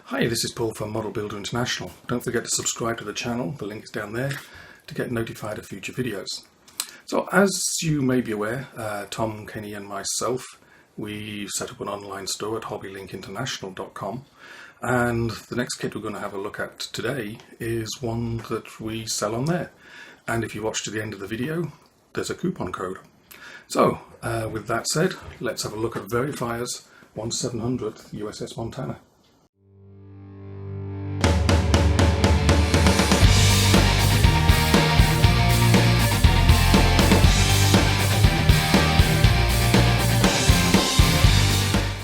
Hi, this is Paul from Model Builder International. Don't forget to subscribe to the channel, the link is down there, to get notified of future videos. So as you may be aware, Tom, Kenny and myself, we set up an online store at hobbylinkinternational.com, and the next kit we're going to have a look at today is one that we sell on there. And if you watch to the end of the video, there's a coupon code. So with that said, let's have a look at VeryFire's 1700th USS Montana.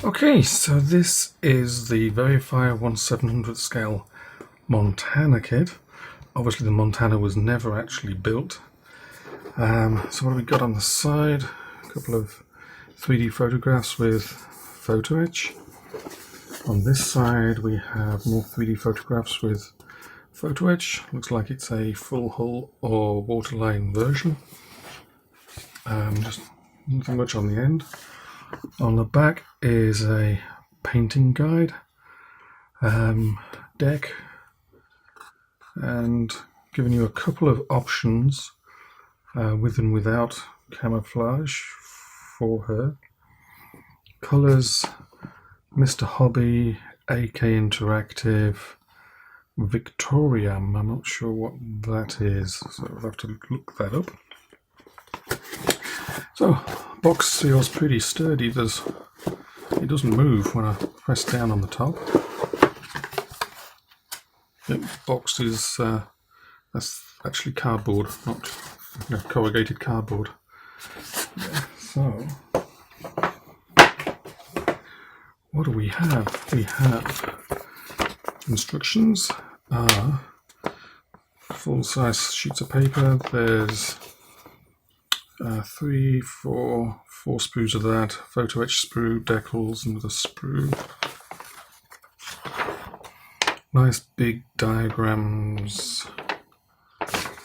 Okay, so this is the VeryFire 1/700th scale Montana kit. Obviously the Montana was never actually built. So what have we got on the side? A couple of 3D photographs with photo etch. On this side we have more 3D photographs with photo etch. Looks like it's a full hull or waterline version. Just nothing much on the end. On the back is a painting guide, deck, and giving you a couple of options with and without camouflage for her. Colours: Mr. Hobby, AK Interactive, Victoriam. I'm not sure what that is, so I'll have to look that up. So, box seal's pretty sturdy. It doesn't move when I press down on the top. The box is that's actually cardboard, not corrugated cardboard. Yeah, so what do we have? We have instructions. Full-size sheets of paper. There's 4 sprues of that, photo etch sprue, decals, another sprue. Nice big diagrams.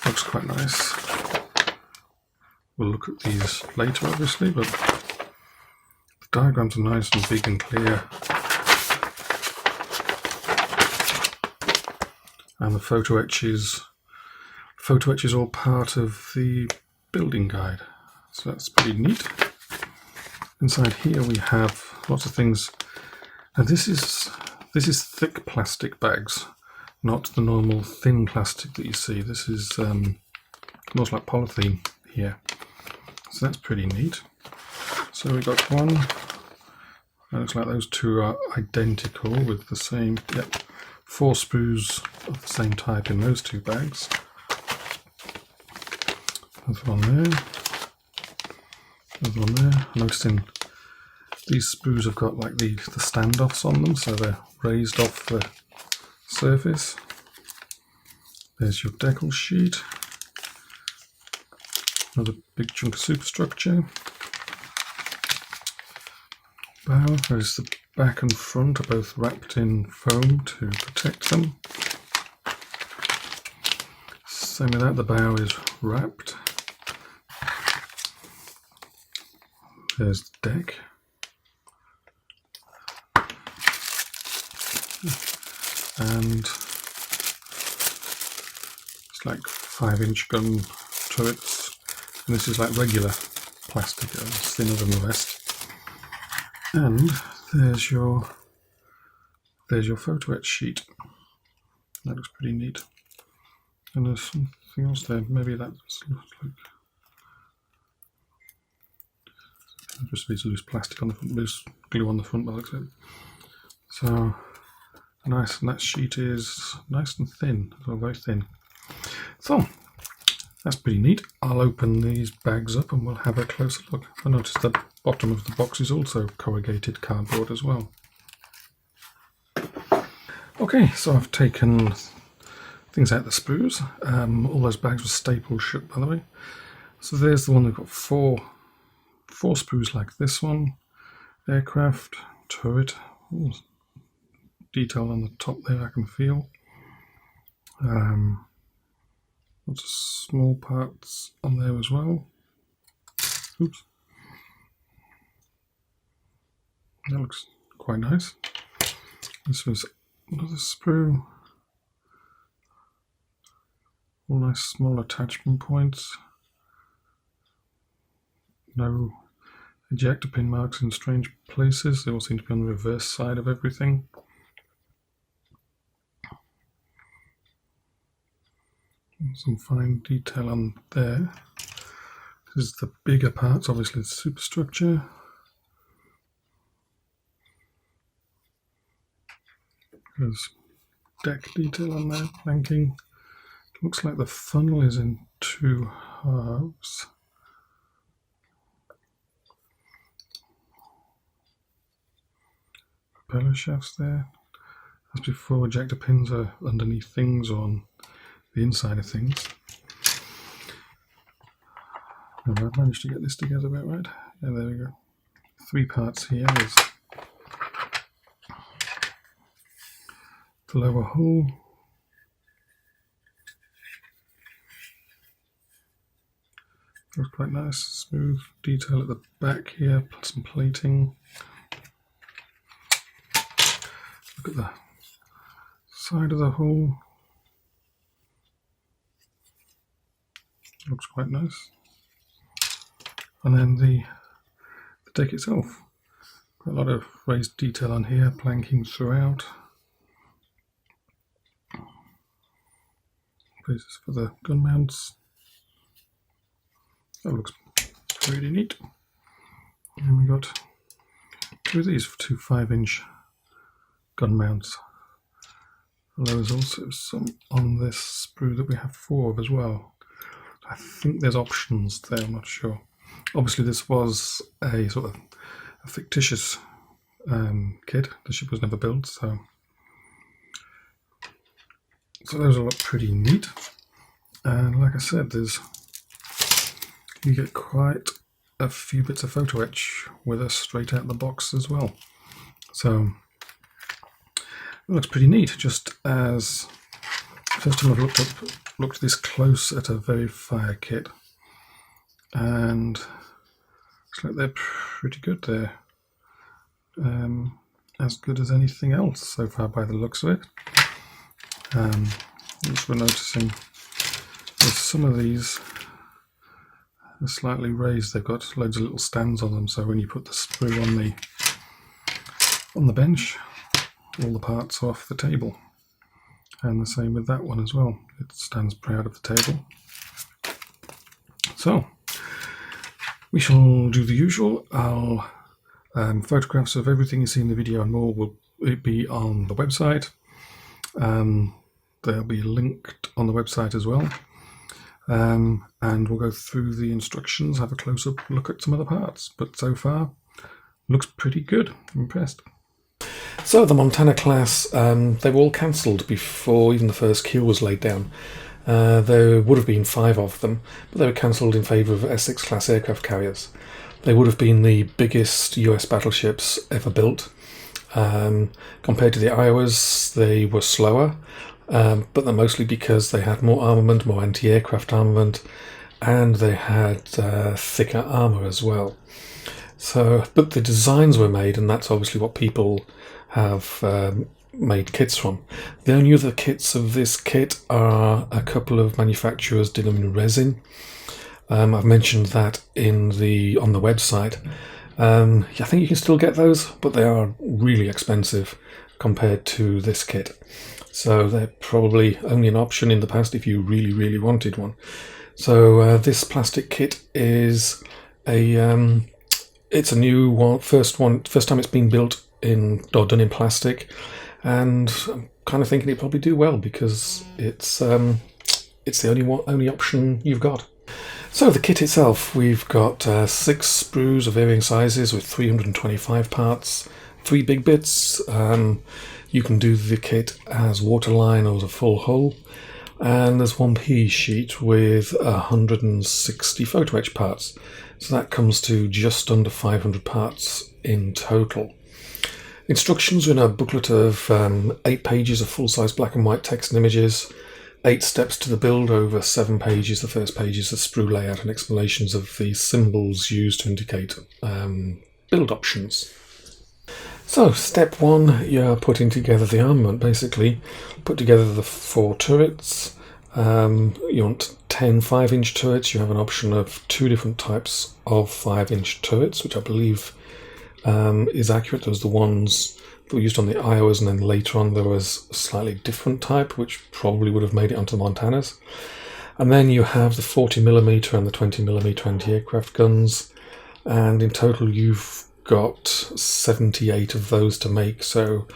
Looks quite nice. We'll look at these later obviously, but the diagrams are nice and big and clear. And the photo etch is all part of the building guide, so that's pretty neat. Inside here we have lots of things, and this is thick plastic bags, not the normal thin plastic that you see. This is almost like polythene here, so that's pretty neat. So we got one, it looks like those two are identical with the same, 4 sprues of the same type in those two bags. There's one there, there's one there. I'm noticing these sprues have got like the standoffs on them, so they're raised off the surface. There's your decal sheet, another big chunk of superstructure. Bow, there's the back and front are both wrapped in foam to protect them. Same with that, the bow is wrapped. There's the deck. And it's like 5-inch gun turrets. And this is like regular plastic, it's thinner than the rest. And there's your photo etch sheet. That looks pretty neat. And there's something else there. Maybe that looks like just these loose plastic on the front, loose glue on the front by the looks of it. So nice, and that sheet is nice and thin, so very thin. So that's pretty neat. I'll open these bags up and we'll have a closer look. I noticed the bottom of the box is also corrugated cardboard as well. Okay, so I've taken things out the sprues. All those bags were stapled shut, by the way. So there's the one that's got four sprues like this one. Aircraft, turret. Ooh, detail on the top there I can feel. Lots of small parts on there as well. Oops. That looks quite nice. This was Another sprue. All nice small attachment points. No ejector pin marks in strange places. They all seem to be on the reverse side of everything. Some fine detail on there. This is the bigger parts, obviously the superstructure. There's deck detail on there, planking. Looks like the funnel is in 2 halves. Propeller shafts there. As before, ejector pins are underneath things or on the inside of things. I've managed to get this together a bit right. Yeah, there we go. 3 parts here. There's the lower hull. Looks quite nice, smooth detail at the back here, plus some plating. Look at the side of the hull. Looks quite nice. And then the deck itself. Got a lot of raised detail on here, planking throughout. Places for the gun mounts. That looks pretty neat. And we got 2 of these for 2 5-inch gun mounts. And there's also some on this sprue that we have 4 of as well. I think there's options there, I'm not sure. Obviously this was a sort of a fictitious kit. The ship was never built, so those all look pretty neat. And like I said, you get quite a few bits of photo etch with us straight out the box as well. So it looks pretty neat. Just as first time I've looked this close at a VeryFire kit, and looks like they're pretty good there. As good as anything else so far by the looks of it. Just we're noticing with some of these are slightly raised. They've got loads of little stands on them, so when you put the sprue on the bench, all the parts are off the table. And the same with that one as well. It stands proud of the table. So we shall do the usual. Photographs of everything you see in the video and more will be on the website. They'll be linked on the website as well. And we'll go through the instructions, have a close-up look at some of the parts. But so far, looks pretty good. I'm impressed. So the Montana class, they were all cancelled before even the first keel was laid down. There would have been 5 of them, but they were cancelled in favour of Essex class aircraft carriers. They would have been the biggest US battleships ever built. Compared to the Iowas, they were slower, but they're mostly because they had more armament, more anti-aircraft armament, and they had thicker armour as well. So, but the designs were made, and that's obviously what people have made kits from. The only other kits of this kit are a couple of manufacturers did them in resin. I've mentioned that on the website. I think you can still get those, but they are really expensive compared to this kit. So they're probably only an option in the past if you really, really wanted one. So this plastic kit is it's a new one, first time it's been built or done in plastic, and I'm kind of thinking it probably do well because it's the only option you've got. So the kit itself, we've got 6 sprues of varying sizes with 325 parts, 3 big bits. You can do the kit as waterline or as a full hull, and there's 1 P sheet with 160 photo etch parts. So that comes to just under 500 parts in total. Instructions are in a booklet of 8 pages of full-size black and white text and images, 8 steps to the build over 7 pages. The first page is the sprue layout and explanations of the symbols used to indicate build options. So step 1, you're putting together the armament. Basically, put together the 4 turrets. You want 10 5-inch turrets. You have an option of 2 different types of 5-inch turrets, which I believe is accurate. Those are the ones that were used on the Iowas, and then later on there was a slightly different type, which probably would have made it onto the Montanas. And then you have the 40mm and the 20mm anti-aircraft guns, and in total you've got 78 of those to make. So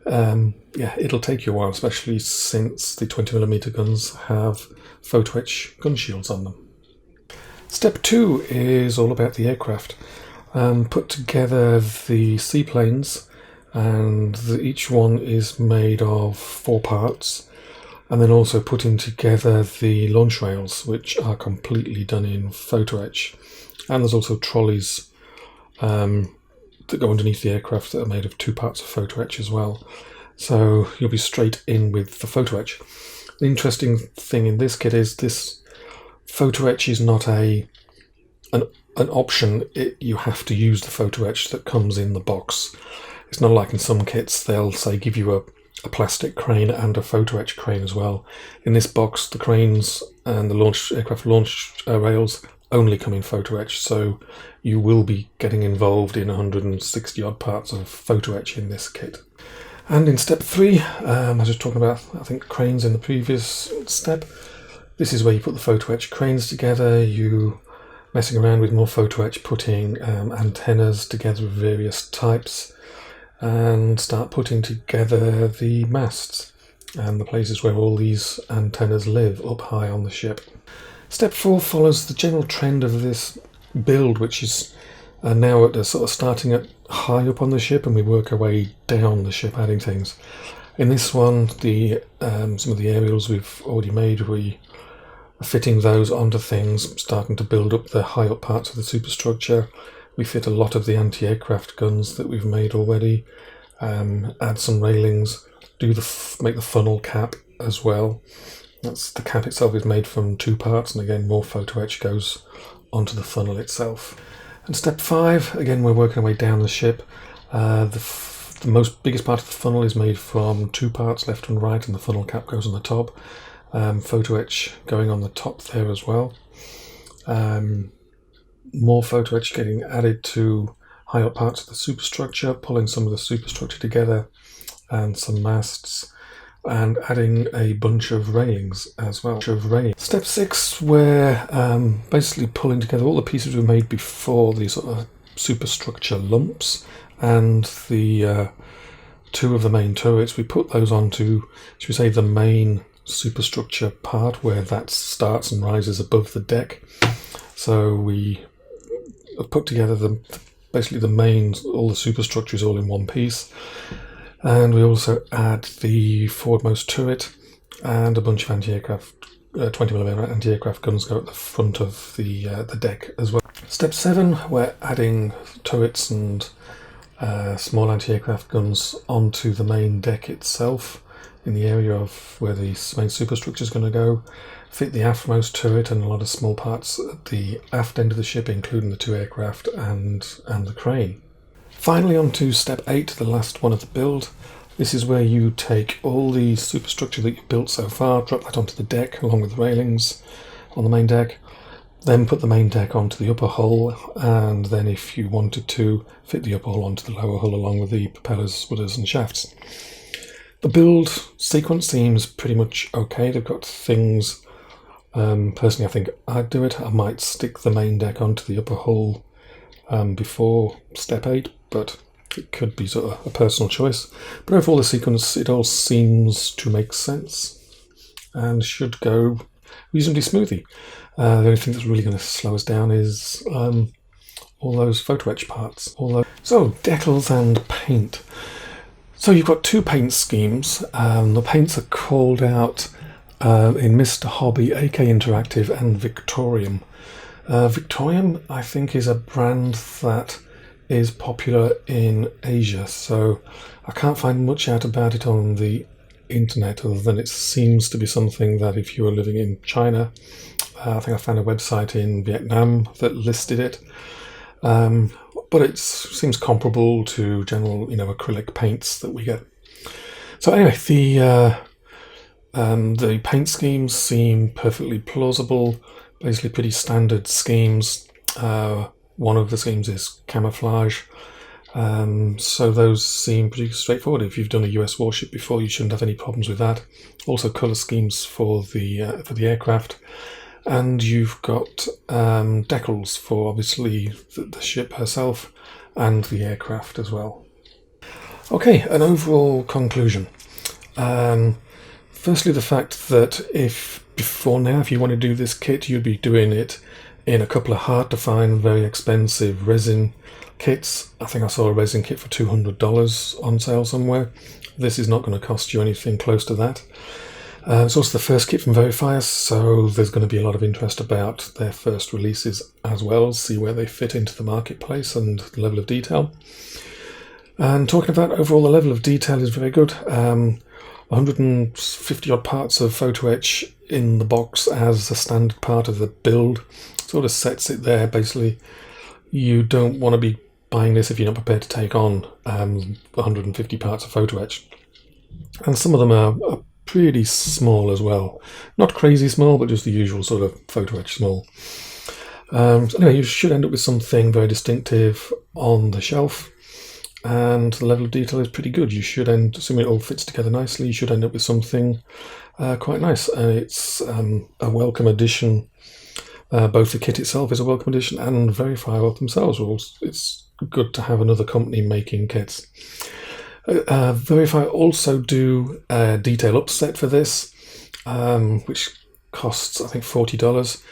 yeah, it'll take you a while, especially since the 20mm guns have photo etch gun shields on them. Step 2 is all about the aircraft. Put together the seaplanes, and each one is made of 4 parts, and then also putting together the launch rails, which are completely done in photo etch. And there's also trolleys that go underneath the aircraft that are made of 2 parts of photo etch as well. So you'll be straight in with the photo etch. The interesting thing in this kit is this photo etch is not an option. You have to use the photo etch that comes in the box. It's not like in some kits they'll say give you a plastic crane and a photo etch crane as well. In this box, the cranes and the aircraft launch rails only come in photo etch, so you will be getting involved in 160 odd parts of photo etch in this kit. And in step 3, I was just talking about, I think, cranes in the previous step. This is where you put the photo etch cranes together. You messing around with more photo etch, putting antennas together of various types, and start putting together the masts and the places where all these antennas live up high on the ship. Step 4 follows the general trend of this build, which is now at a sort of starting at high up on the ship, and we work our way down the ship adding things. In this one, some of the aerials we've already made, we are fitting those onto things, starting to build up the high up parts of the superstructure. We fit a lot of the anti-aircraft guns that we've made already, add some railings, make the funnel cap as well. The cap itself is made from 2 parts, and again more photo etch goes onto the funnel itself. And step 5, again we're working our way down the ship. The biggest part of the funnel is made from 2 parts, left and right, and the funnel cap goes on the top. Photo etch going on the top there as well. More photo etch getting added to high up parts of the superstructure, pulling some of the superstructure together, and some masts, and adding a bunch of railings as well. Step 6, we're basically pulling together all the pieces we made before, these sort of superstructure lumps, and the 2 of the main turrets. We put those onto, should we say, the main superstructure part where that starts and rises above the deck. So we put together basically the main, all the superstructure is all in one piece. And we also add the forwardmost turret and a bunch of anti-aircraft, 20mm anti-aircraft guns go at the front of the deck as well. Step 7, we're adding turrets and small anti-aircraft guns onto the main deck itself, in the area of where the main superstructure is going to go. Fit the aftmost turret and a lot of small parts at the aft end of the ship, including the 2 aircraft and the crane. Finally, on to step 8, the last one of the build. This is where you take all the superstructure that you've built so far, drop that onto the deck along with the railings on the main deck, then put the main deck onto the upper hull, and then if you wanted to, fit the upper hull onto the lower hull along with the propellers, rudders and shafts. The build sequence seems pretty much okay. They've got things, personally I think I'd do it. I might stick the main deck onto the upper hull before step 8, but it could be sort of a personal choice. But overall the sequence, it all seems to make sense and should go reasonably smoothly. The only thing that's really going to slow us down is all those photo etch parts. So, decals and paint. So you've got 2 paint schemes. The paints are called out in Mr. Hobby, AK Interactive and Victorium. Victorium, I think, is a brand that is popular in Asia, so I can't find much out about it on the internet other than it seems to be something that if you were living in China, I think I found a website in Vietnam that listed it, but but it seems comparable to general, acrylic paints that we get. So anyway, the paint schemes seem perfectly plausible, basically pretty standard schemes. One of the schemes is camouflage, so those seem pretty straightforward. If you've done a US warship before, you shouldn't have any problems with that. Also colour schemes for the aircraft, and you've got decals for obviously the ship herself and the aircraft as well. Okay, an overall conclusion. Firstly, the fact that if you want to do this kit, you'd be doing it in a couple of hard to find, very expensive resin kits. I think I saw a resin kit for $200 on sale somewhere. This is not going to cost you anything close to that. It's also the first kit from VeryFire, so there's going to be a lot of interest about their first releases as well, see where they fit into the marketplace and the level of detail. And talking about overall, the level of detail is very good. 150 odd parts of photo etch in the box as a standard part of the build sort of sets it there. Basically, you don't want to be buying this if you're not prepared to take on 150 parts of photo etch. And some of them are pretty small as well. Not crazy small, but just the usual sort of photo etch small. So anyway, you should end up with something very distinctive on the shelf. And the level of detail is pretty good. You should assuming it all fits together nicely, you should end up with something quite nice. And it's a welcome addition. Both the kit itself is a welcome addition, and VeryFire themselves. It's good to have another company making kits. VeryFire also do a detail up set for this, which costs I think $40.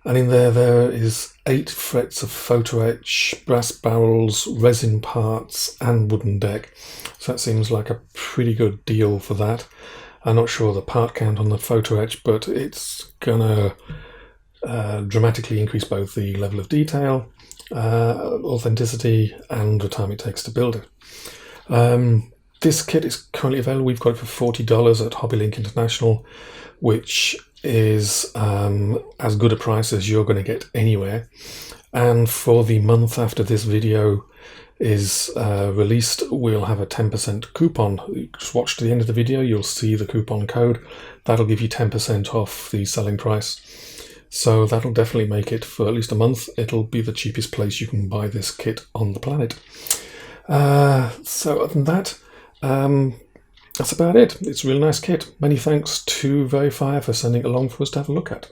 And in there is 8 frets of photo etch, brass barrels, resin parts, and wooden deck. So that seems like a pretty good deal for that. I'm not sure the part count on the photo etch, but it's gonna dramatically increase both the level of detail, authenticity, and the time it takes to build it. This kit is currently available. We've got it for $40 at HobbyLink International, which is as good a price as you're going to get anywhere. And for the month after this video is released, we'll have a 10% coupon. Just watch to the end of the video, you'll see the coupon code. That'll give you 10% off the selling price. So that'll definitely make it for at least a month. It'll be the cheapest place you can buy this kit on the planet. So other than that, that's about it. It's a really nice kit. Many thanks to VeryFire for sending it along for us to have a look at.